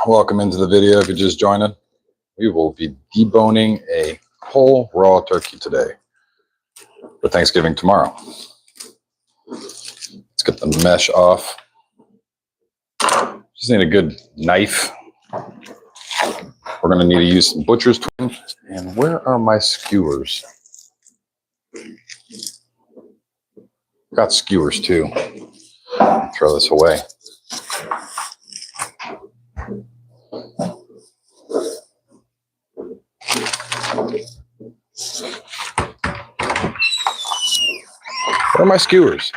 Welcome into the video. If you're just joining, we will be deboning a whole raw turkey today for Thanksgiving tomorrow. Let's get the mesh off. Just need a good knife. We're going to need to use some butcher's tools. And where are my skewers? Got skewers too. Throw this away. Where are my skewers?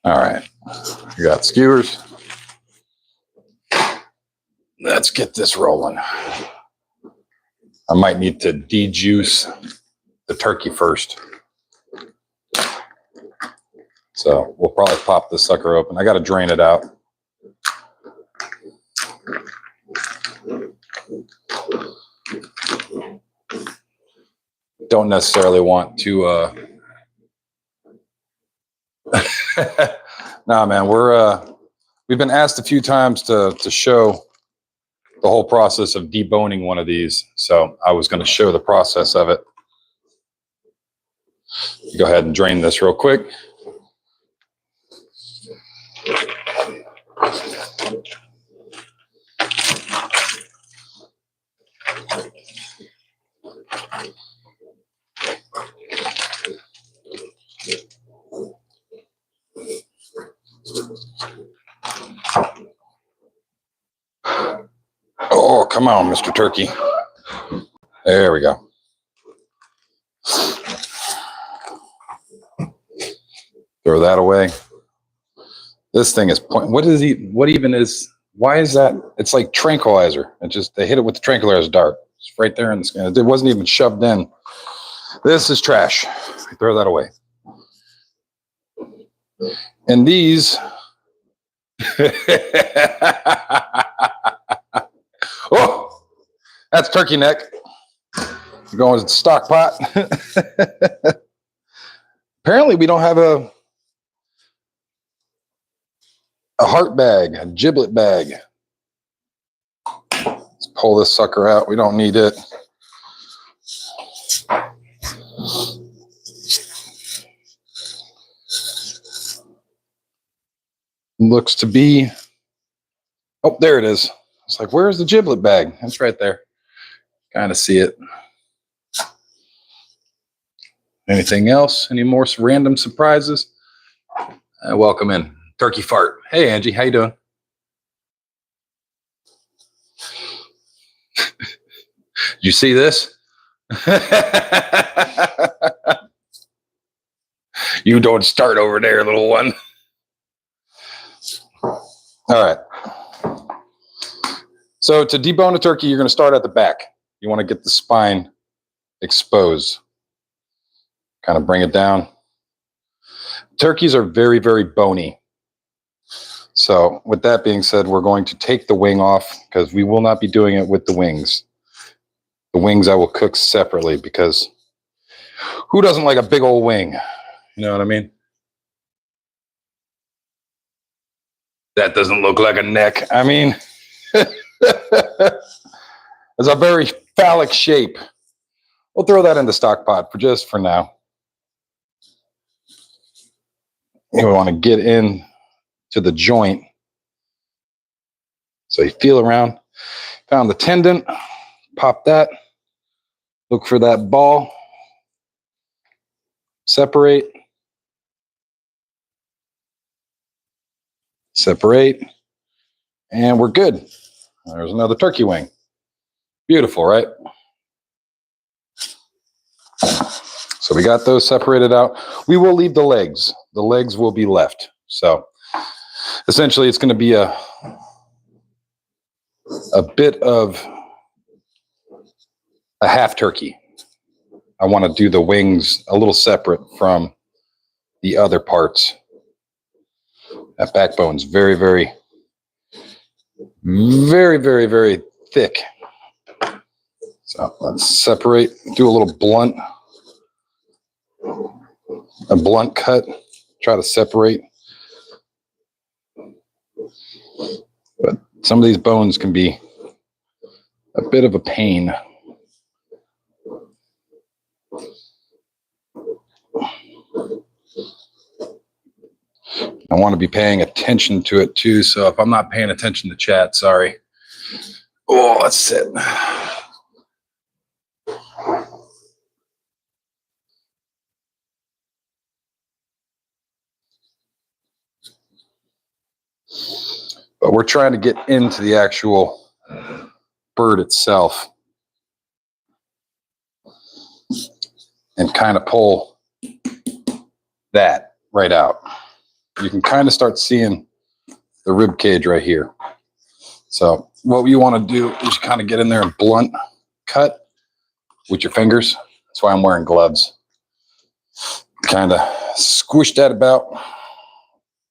All right, you got skewers. Let's get this rolling. I might need to de-juice the turkey first. So we'll probably pop this sucker open. I got to drain it out. Don't necessarily want to nah, man, we've been asked a few times to show the whole process of deboning one of these, so I was going to show the process of it. Go ahead and drain this real quick. Oh, come on, Mr. Turkey. There we go. Throw that away. This thing is what even is, why is that? It's like tranquilizer. They hit it with the tranquilizer dart. It's right there in the skin. It wasn't even shoved in. This is trash. Throw that away. And these oh, that's turkey neck. You're going to the stock pot. Apparently we don't have a heart bag, a giblet bag. Let's pull this sucker out. We don't need it. Looks to be, oh, there it is. It's like, where's the giblet bag? That's right there. Kind of see it. Anything else? Any more random surprises? Welcome in. Turkey fart. Hey, Angie, how you doing? You see this? You don't start over there, little one. All right. So to debone a turkey, you're going to start at the back. You want to get the spine exposed. Kind of bring it down. Turkeys are very, very bony. So with that being said, we're going to take the wing off because we will not be doing it with the wings. The wings I will cook separately because who doesn't like a big old wing? You know what I mean? That doesn't look like a neck. I mean, it's a very phallic shape. We'll throw that in the stock pot for now. You want to get in to the joint. So you feel around, found the tendon, pop that, look for that ball, separate, and we're good. There's another turkey wing. Beautiful, right? So we got those separated out. We will leave the legs. The legs will be left. So essentially it's going to be a bit of a half turkey. I want to do the wings a little separate from the other parts. That backbone's very, very, very, very, very thick. So let's separate, do a little blunt a blunt cut, try to separate. But some of these bones can be a bit of a pain. I want to be paying attention to it too, so if I'm not paying attention to chat, sorry. Oh, let's sit. But we're trying to get into the actual bird itself and kind of pull that right out. You can kind of start seeing the rib cage right here. So what you want to do is kind of get in there and blunt cut with your fingers. That's why I'm wearing gloves. Kind of squish that about.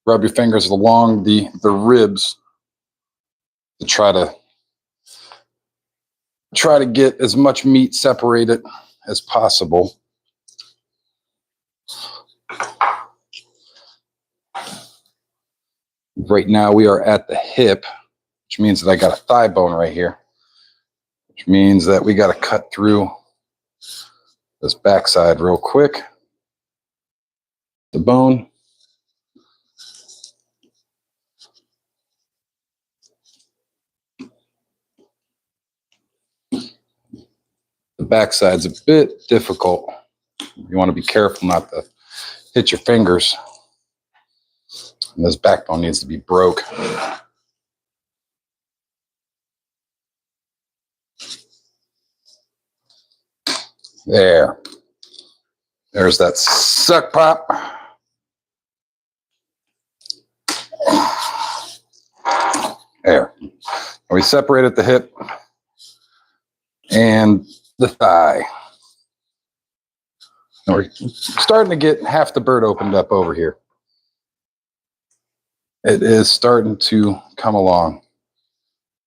Rub your fingers along the ribs to try to get as much meat separated as possible. Right now we are at the hip, which means that I got a thigh bone right here, which means that we got to cut through this backside real quick. The bone. The backside's a bit difficult. You want to be careful not to hit your fingers. And this backbone needs to be broke. There. There's that suck pop. There. And we separated the hip and the thigh. And we're starting to get half the bird opened up over here. It is starting to come along.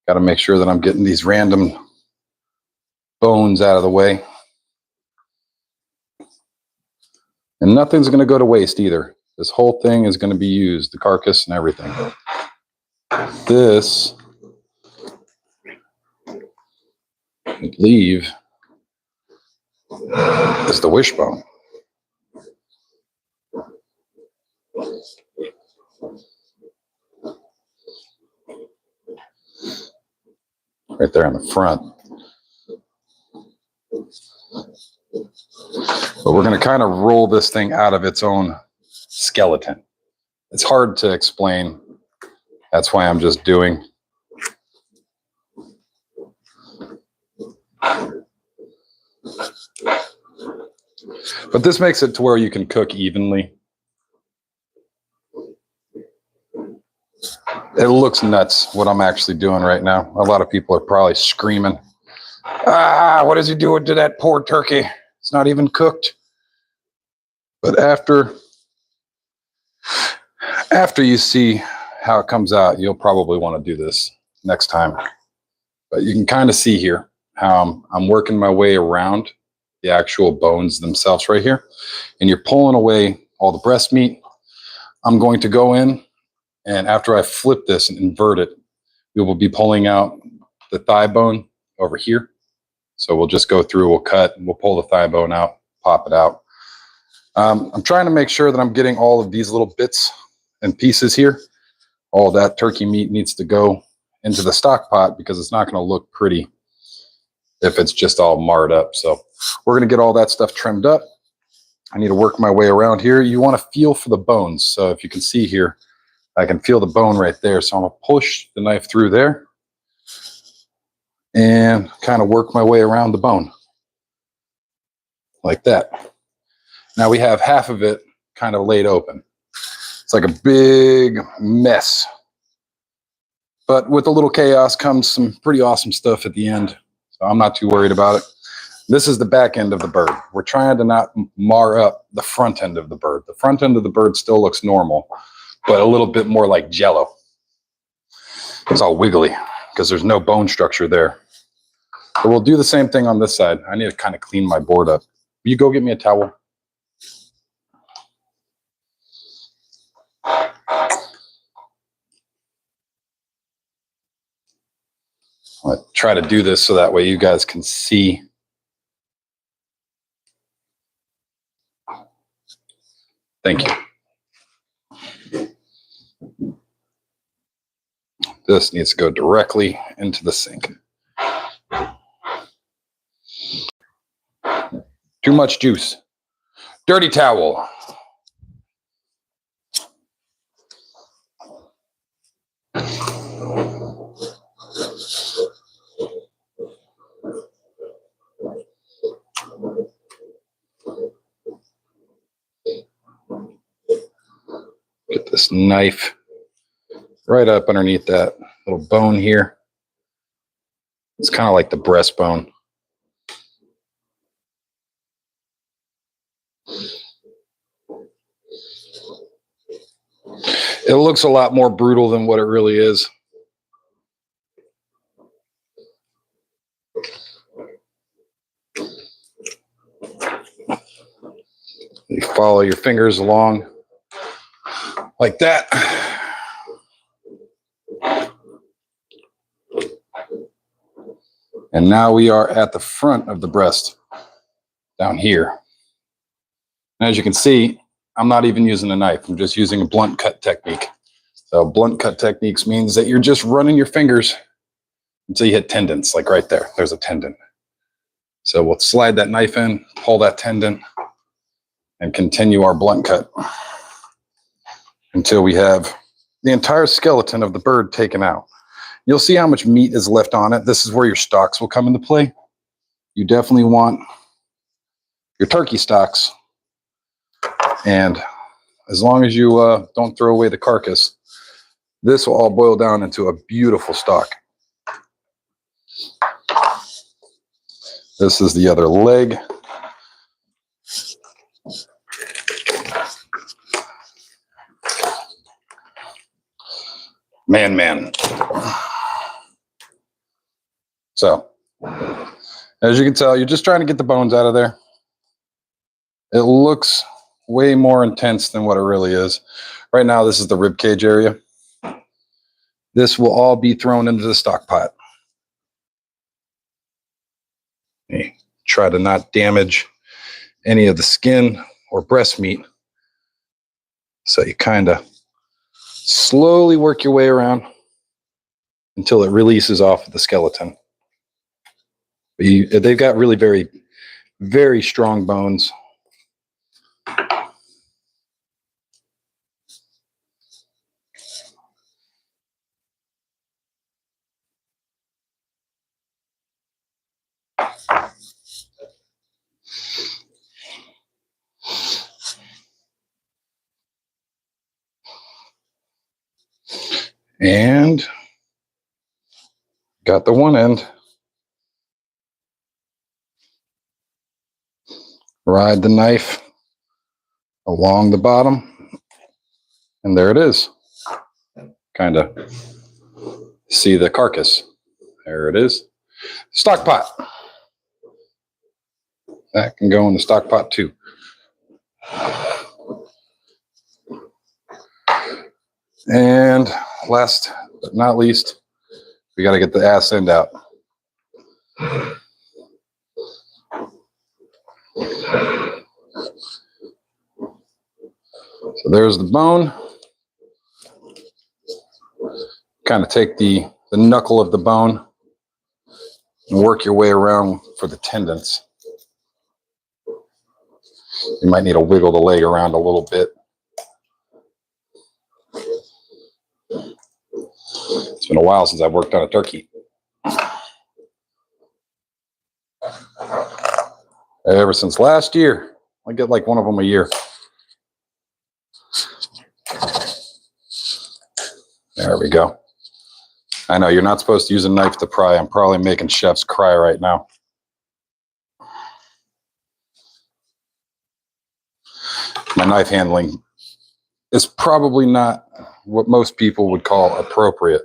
Got to make sure that I'm getting these random bones out of the way. And nothing's going to go to waste either. This whole thing is going to be used, the carcass and everything. This, I believe, is the wishbone. Right there on the front. But we're going to kind of roll this thing out of its own skeleton. It's hard to explain. That's why I'm just doing. But this makes it to where you can cook evenly. It looks nuts what I'm actually doing right now. A lot of people are probably screaming, "Ah, what is he doing to that poor turkey? It's not even cooked." But after you see how it comes out, you'll probably want to do this next time. But you can kind of see here how I'm working my way around the actual bones themselves right here. And you're pulling away all the breast meat. I'm going to go in, and after I flip this and invert it, we will be pulling out the thigh bone over here. So we'll just go through, we'll cut, and we'll pull the thigh bone out, pop it out. I'm trying to make sure that I'm getting all of these little bits and pieces here. All that turkey meat needs to go into the stock pot because it's not going to look pretty if it's just all marred up. So we're going to get all that stuff trimmed up. I need to work my way around here. You want to feel for the bones. So if you can see here, I can feel the bone right there. So I'm going to push the knife through there and kind of work my way around the bone like that. Now we have half of it kind of laid open. It's like a big mess. But with a little chaos comes some pretty awesome stuff at the end. So I'm not too worried about it. This is the back end of the bird. We're trying to not mar up the front end of the bird. The front end of the bird still looks normal, but a little bit more like jello. It's all wiggly because there's no bone structure there. So we'll do the same thing on this side. I need to kind of clean my board up. Will you go get me a towel? I'll try to do this so that way you guys can see. Thank you. This needs to go directly into the sink. Too much juice. Dirty towel. Get this knife right up underneath that little bone here. It's kind of like the breastbone. It looks a lot more brutal than what it really is. You follow your fingers along like that. And now we are at the front of the breast, down here. And as you can see, I'm not even using a knife. I'm just using a blunt cut technique. So blunt cut techniques means that you're just running your fingers until you hit tendons, like right there. There's a tendon. So we'll slide that knife in, pull that tendon, and continue our blunt cut until we have the entire skeleton of the bird taken out. You'll see how much meat is left on it. This is where your stocks will come into play. You definitely want your turkey stocks. And as long as you don't throw away the carcass, this will all boil down into a beautiful stock. This is the other leg. Man. So, as you can tell, you're just trying to get the bones out of there. It looks way more intense than what it really is. Right now, this is the rib cage area. This will all be thrown into the stock pot. You try to not damage any of the skin or breast meat. So you kind of slowly work your way around until it releases off of the skeleton. They've got really very, very strong bones. And got the one end. Ride the knife along the bottom, and there it is. Kind of see the carcass. There it is. Stock pot. That can go in the stock pot too. And last but not least, we got to get the ass end out. So there's the bone. Kind of take the knuckle of the bone and work your way around for the tendons. You might need to wiggle the leg around a little bit. It's been a while since I've worked on a turkey. Ever since last year. I get like one of them a year. There we go. I know you're not supposed to use a knife to pry. I'm probably making chefs cry right now. My knife handling is probably not what most people would call appropriate.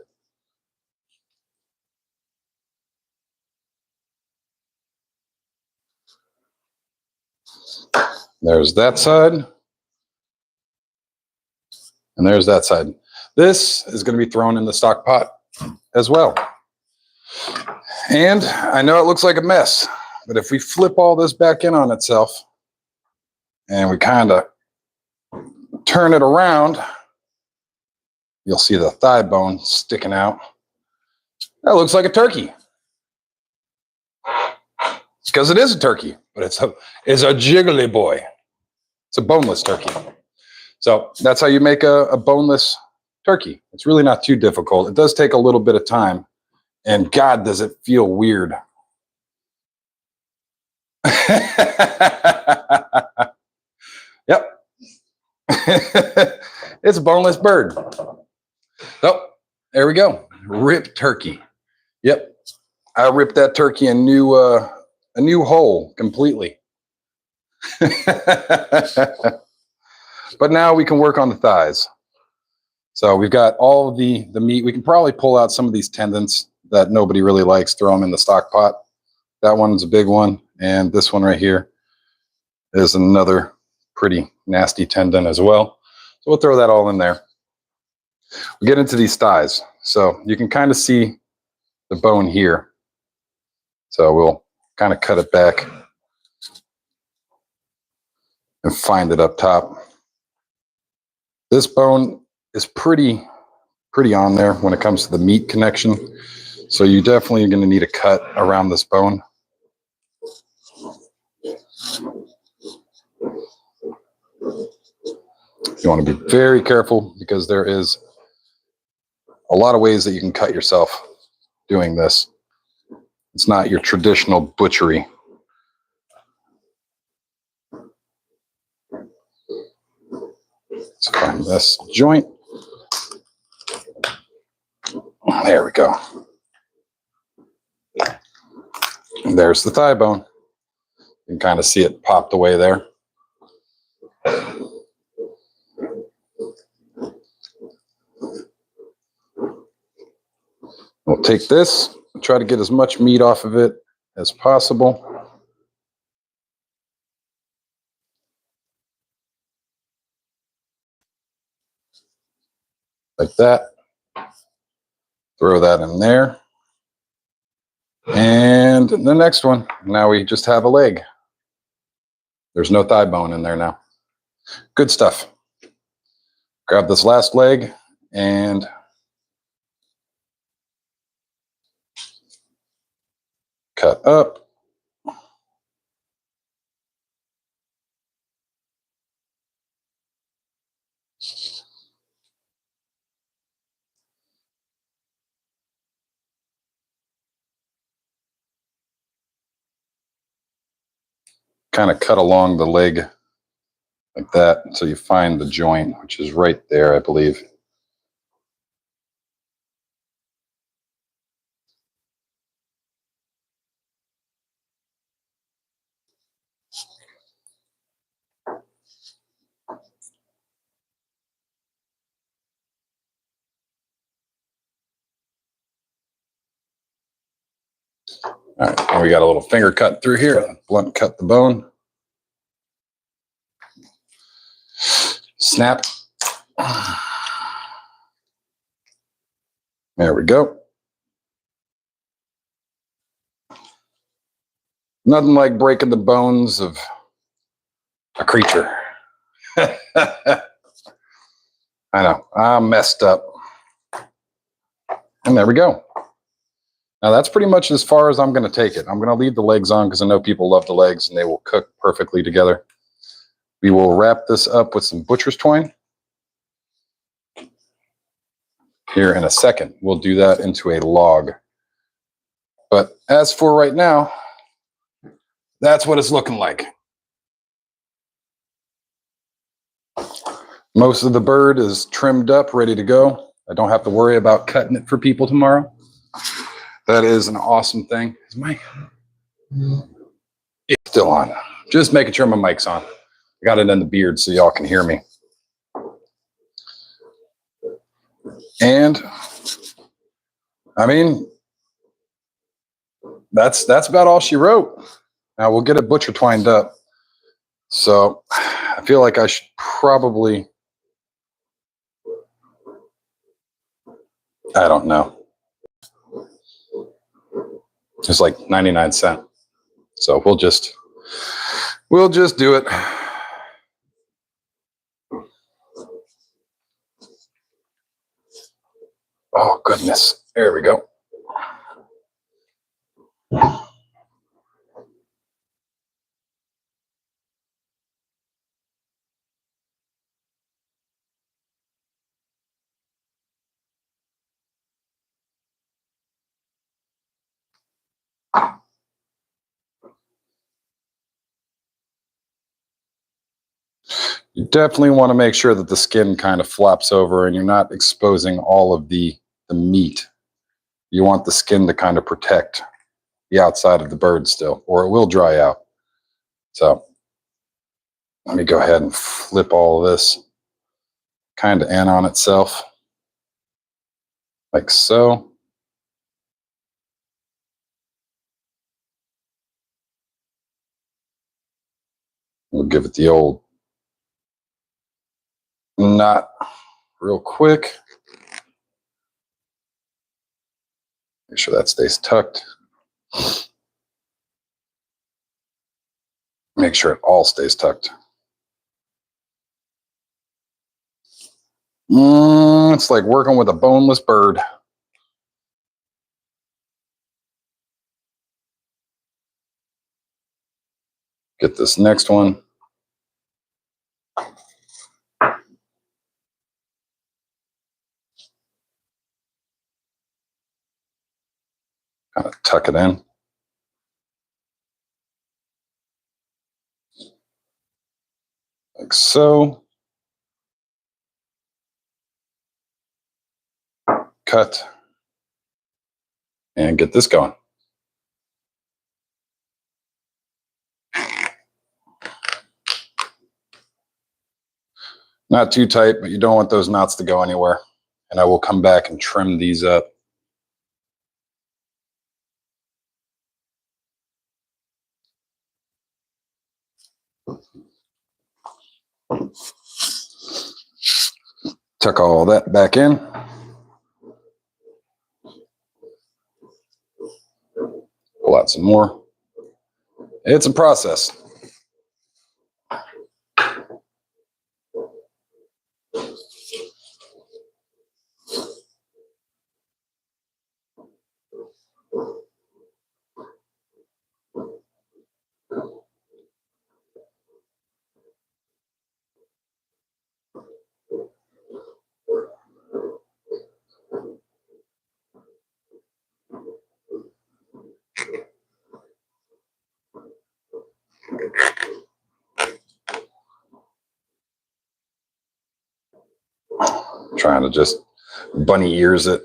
There's that side. And there's that side. This is going to be thrown in the stock pot as well. And I know it looks like a mess, but if we flip all this back in on itself and we kind of turn it around, you'll see the thigh bone sticking out. That looks like a turkey. It's because it is a turkey, but it's a jiggly boy. It's a boneless turkey. So that's how you make a boneless turkey. It's really not too difficult. It does take a little bit of time, and God, does it feel weird. Yep. It's a boneless bird. So there we go. Ripped turkey. Yep. I ripped that turkey a new hole completely. But now we can work on the thighs. So we've got all of the meat. We can probably pull out some of these tendons that nobody really likes, throw them in the stock pot. That one's a big one. And this one right here is another pretty nasty tendon as well. So we'll throw that all in there. We get into these thighs. So you can kind of see the bone here. So we'll kind of cut it back and find it up top. This bone is pretty on there when it comes to the meat connection. So you definitely are going to need a cut around this bone. You want to be very careful because there is a lot of ways that you can cut yourself doing this. It's not your traditional butchery. Let's find this joint. There we go. And there's the thigh bone. You can kind of see it popped away there. We'll take this and try to get as much meat off of it as possible. Like that. Throw that in there. And the next one, now we just have a leg. There's no thigh bone in there now. Good stuff. Grab this last leg and cut up. Kind of cut along the leg like that until you find the joint, which is right there, I believe. All right, and we got a little finger cut through here. Blunt cut the bone. Snap. There we go. Nothing like breaking the bones of a creature. I know, I'm messed up. And there we go. Now that's pretty much as far as I'm going to take it. I'm going to leave the legs on because I know people love the legs and they will cook perfectly together. We will wrap this up with some butcher's twine. Here in a second, we'll do that into a log. But as for right now, that's what it's looking like. Most of the bird is trimmed up, ready to go. I don't have to worry about cutting it for people tomorrow. That is an awesome thing. Is my it's still on? Just making sure my mic's on. I got it in the beard so y'all can hear me. And I mean, that's about all she wrote. Now we'll get it butcher twined up. So I feel like I should probably, I don't know. It's like 99¢. So we'll just do it. Oh goodness. There we go. You definitely want to make sure that the skin kind of flops over and you're not exposing all of the meat. You want the skin to kind of protect the outside of the bird still, or it will dry out. So let me go ahead and flip all of this kind of in on itself, like so. We'll give it the old knot real quick. Make sure that stays tucked. Make sure it all stays tucked. It's like working with a boneless bird. Get this next one. Kind of tuck it in. Like so. Cut. And get this going. Not too tight, but you don't want those knots to go anywhere. And I will come back and trim these up. Tuck all that back in. Pull out some more. It's a process. Trying to just bunny ears it.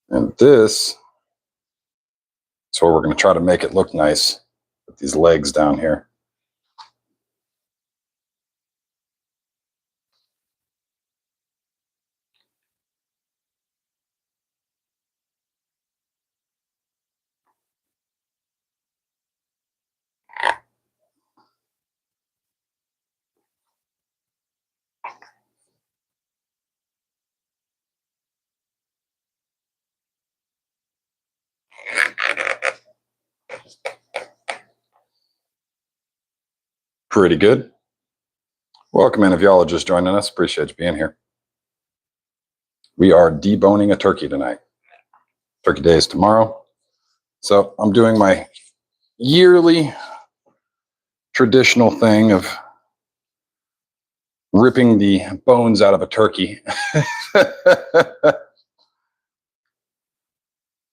And this is where we're going to try to make it look nice with these legs down here. Pretty good. Welcome in if y'all are just joining us. Appreciate you being here. We are deboning a turkey tonight. Turkey Day is tomorrow. So I'm doing my yearly traditional thing of ripping the bones out of a turkey.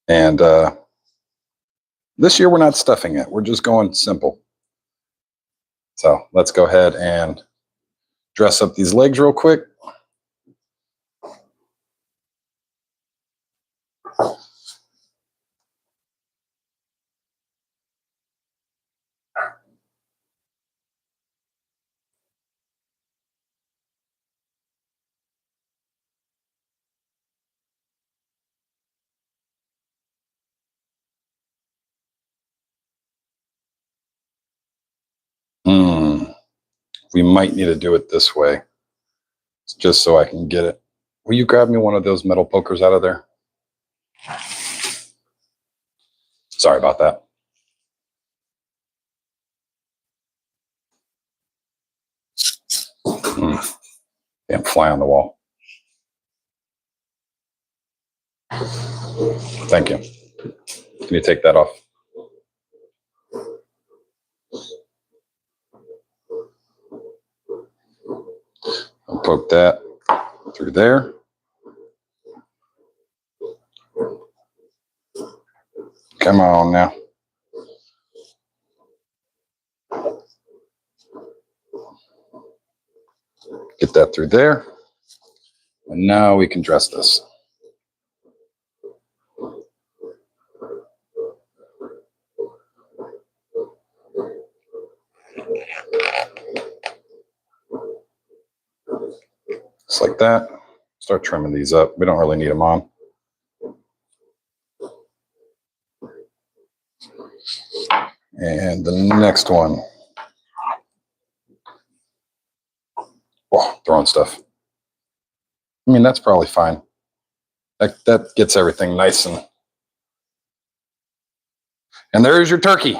And this year we're not stuffing it. We're just going simple. So let's go ahead and dress up these legs real quick. we might need to do it this way, just so I can get it. Will you grab me one of those metal pokers out of there? Sorry about that. Damn fly on the wall. Thank you. Can you take that off? I'll poke that through there. Come on now. Get that through there. And now we can dress this. Just like that. Start trimming these up. We don't really need them on. And the next one. Oh, throwing stuff. I mean, that's probably fine. That gets everything nice and there's your turkey.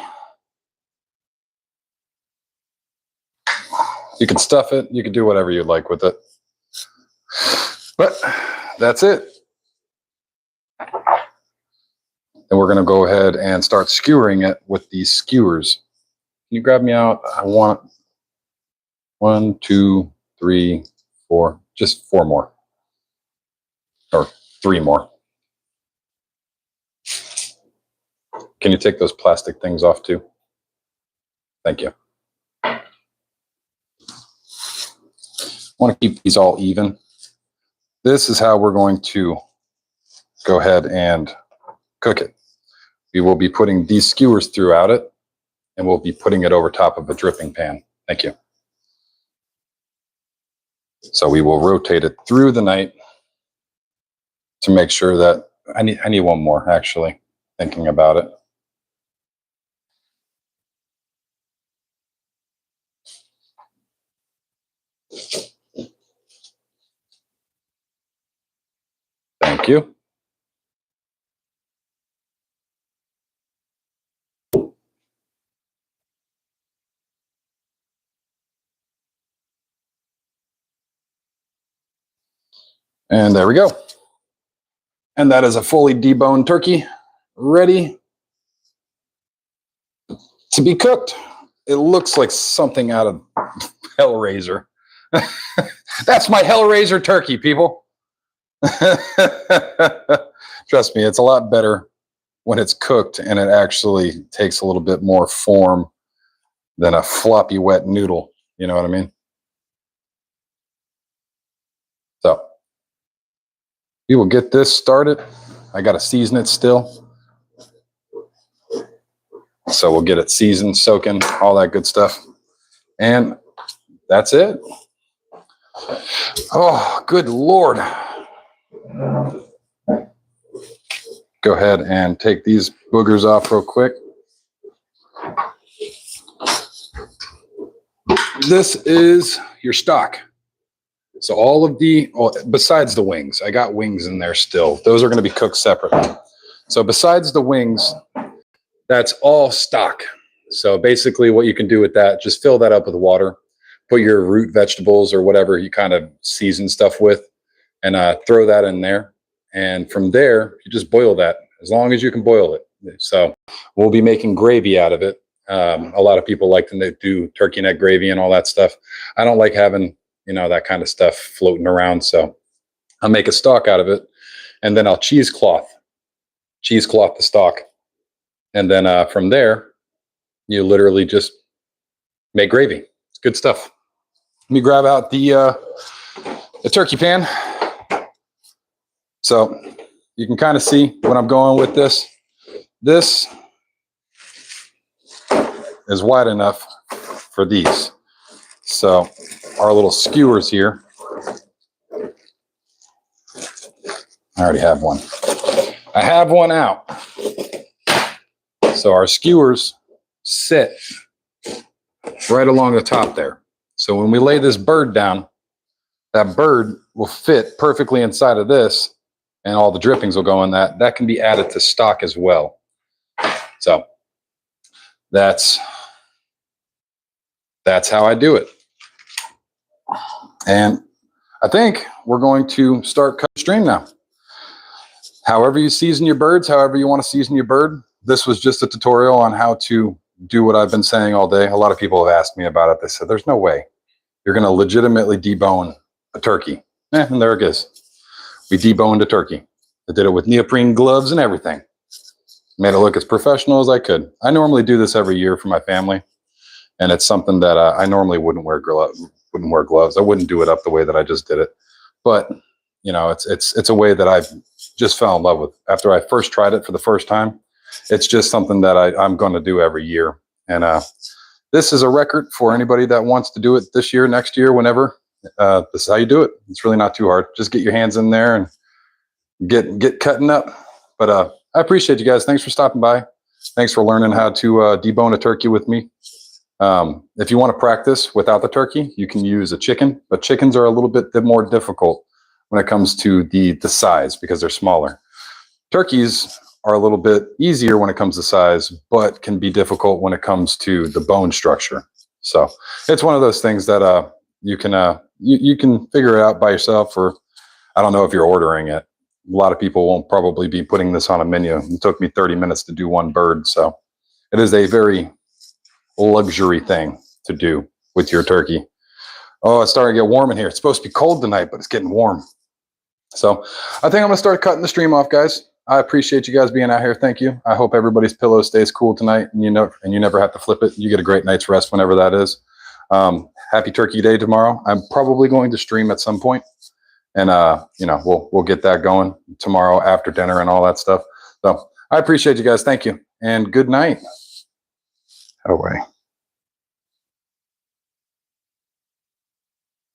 You can stuff it. You can do whatever you'd like with it. But that's it. And we're going to go ahead and start skewering it with these skewers. Can you grab me out? I want 1, 2, 3, 4, just 4 more. Or 3 more. Can you take those plastic things off too? Thank you. I want to keep these all even. This is how we're going to go ahead and cook it. We will be putting these skewers throughout it, and we'll be putting it over top of a dripping pan. Thank you. So we will rotate it through the night to make sure that I need one more, actually, thinking about it. Thank you. And there we go. And that is a fully deboned turkey, ready to be cooked. It looks like something out of Hellraiser. That's my Hellraiser turkey, people. Trust me, it's a lot better when it's cooked and it actually takes a little bit more form than a floppy wet noodle. You know what I mean? So we will get this started. I got to season it still. So we'll get it seasoned, soaking, all that good stuff. And that's it. Oh, good Lord. Go ahead and take these boogers off real quick. This is your stock. So all of besides the wings, I got wings in there still. Those are going to be cooked separately. So besides the wings, that's all stock. So basically what you can do with that, just fill that up with water, put your root vegetables or whatever you kind of season stuff with, and throw that in there. And from there, you just boil that as long as you can boil it. So we'll be making gravy out of it. A lot of people like to do turkey neck gravy and all that stuff. I don't like having, that kind of stuff floating around. So I'll make a stock out of it, and then I'll cheesecloth the stock. And then from there, you literally just make gravy. It's good stuff. Let me grab out the turkey pan. So you can kind of see what I'm going with this. This is wide enough for these. So our little skewers here. I already have one. I have one out. So our skewers sit right along the top there. So when we lay this bird down, that bird will fit perfectly inside of this, and all the drippings will go in that. That can be added to stock as well. So that's how I do it. And I think we're going to start cutting stream now. However you season your birds, however you want to season your bird. This was just a tutorial on how to do what I've been saying all day. A lot of people have asked me about it. They said, there's no way you're going to legitimately debone a turkey. And there it is. We deboned a turkey. I did it with neoprene gloves and everything. Made it look as professional as I could. I normally do this every year for my family, and it's something that I normally wouldn't wear gloves. I wouldn't do it up the way that I just did it. But you know, it's a way that I just fell in love with after I first tried it for the first time. It's just something that I'm going to do every year, and this is a record for anybody that wants to do it this year, next year, whenever. This is how you do it. It's really not too hard. Just get your hands in there and get cutting up. But I appreciate you guys. Thanks for stopping by. Thanks for learning how to debone a turkey with me. If you want to practice without the turkey, you can use a chicken, but chickens are a little bit more difficult when it comes to the size because they're smaller. Turkeys are a little bit easier when it comes to size, but can be difficult when it comes to the bone structure. So it's one of those things that you can figure it out by yourself, or I don't know if you're ordering it. A lot of people won't probably be putting this on a menu. It took me 30 minutes to do one bird. So it is a very luxury thing to do with your turkey. Oh, it's starting to get warm in here. It's supposed to be cold tonight, but it's getting warm. So I think I'm going to start cutting the stream off, guys. I appreciate you guys being out here. Thank you. I hope everybody's pillow stays cool tonight, and you never have to flip it. You get a great night's rest whenever that is. Happy Turkey Day tomorrow. I'm probably going to stream at some point, and we'll get that going tomorrow after dinner and all that stuff. So I appreciate you guys. Thank you, and good night. Away.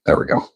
There we go.